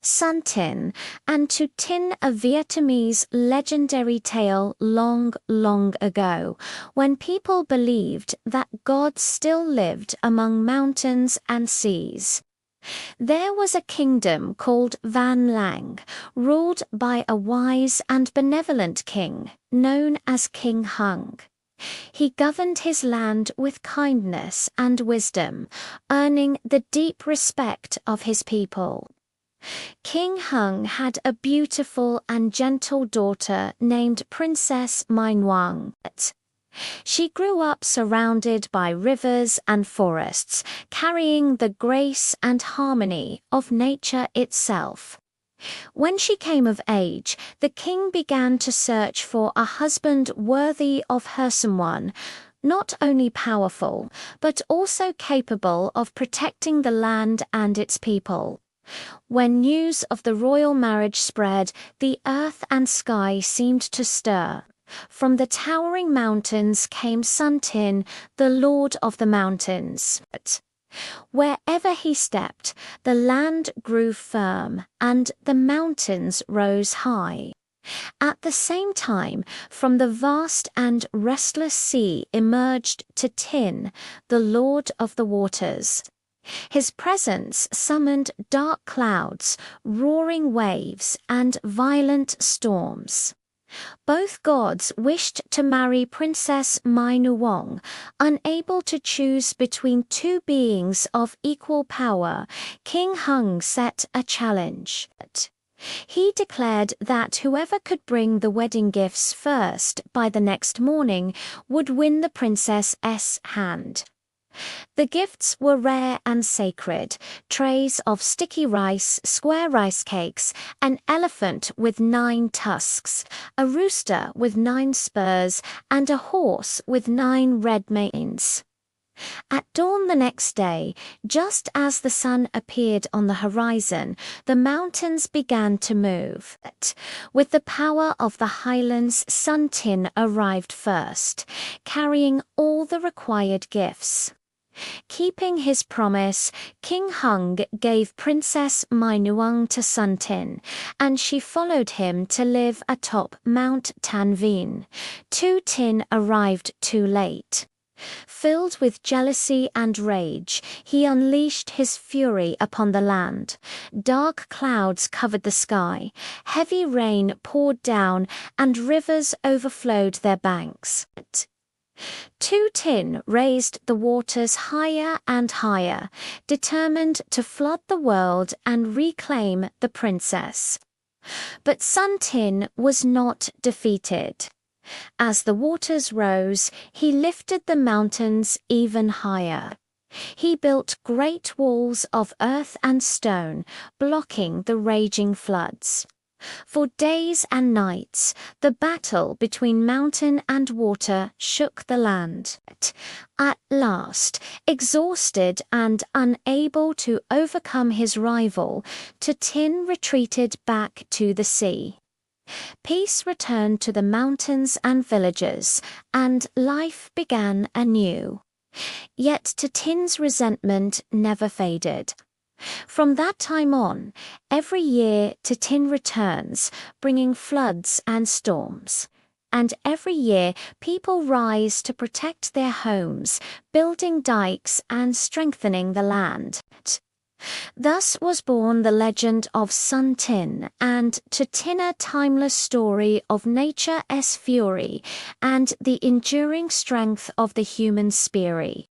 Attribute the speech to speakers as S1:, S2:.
S1: Sun Tin, and to Tin, a Vietnamese legendary tale long, long ago, when people believed that gods still lived among mountains and seas. There was a kingdom called Van Lang, ruled by a wise and benevolent king, known as King Hung. He governed his land with kindness and wisdom, earning the deep respect of his people. King Hung had a beautiful and gentle daughter named Princess Mai Nguyen. She grew up surrounded by rivers and forests, carrying the grace and harmony of nature itself. When she came of age, the king began to search for a husband worthy of her, someone not only powerful, but also capable of protecting the land and its people. When news of the royal marriage spread, the earth and sky seemed to stir. From the towering mountains came Sun Tin, the lord of the mountains. Wherever he stepped, the land grew firm and the mountains rose high. At the same time, from the vast and restless sea emerged Tin, the lord of the waters. His presence summoned dark clouds, roaring waves, and violent storms. Both gods wished to marry Princess Mai Nguyen. Unable to choose between two beings of equal power, King Hung set a challenge. He declared that whoever could bring the wedding gifts first by the next morning would win the princess's hand. The gifts were rare and sacred: trays of sticky rice, square rice cakes, an elephant with 9 tusks, a rooster with 9 spurs, and a horse with 9 red manes. At dawn the next day, just as the sun appeared on the horizon, the mountains began to move. With the power of the highlands, Sun Tin arrived first, carrying all the required gifts. Keeping his promise, King Hung gave Princess Mai Nguyen to Sun Tin, and she followed him to live atop Mount Tan Vien. Tin arrived too late. Filled with jealousy and rage, he unleashed his fury upon the land. Dark clouds covered the sky, heavy rain poured down, and rivers overflowed their banks. Tin raised the waters higher and higher, determined to flood the world and reclaim the princess. But Sun Tin was not defeated. As the waters rose, he lifted the mountains even higher. He built great walls of earth and stone, blocking the raging floods. For days and nights, the battle between mountain and water shook the land. At last, exhausted and unable to overcome his rival, Tin retreated back to the sea. Peace returned to the mountains and villages, and life began anew. Yet Tin's resentment never faded. From that time on, every year Tin returns, bringing floods and storms. And every year people rise to protect their homes, building dikes and strengthening the land. Thus was born the legend of Sun Tin, and Tin, a timeless story of nature's fury and the enduring strength of the human spirit.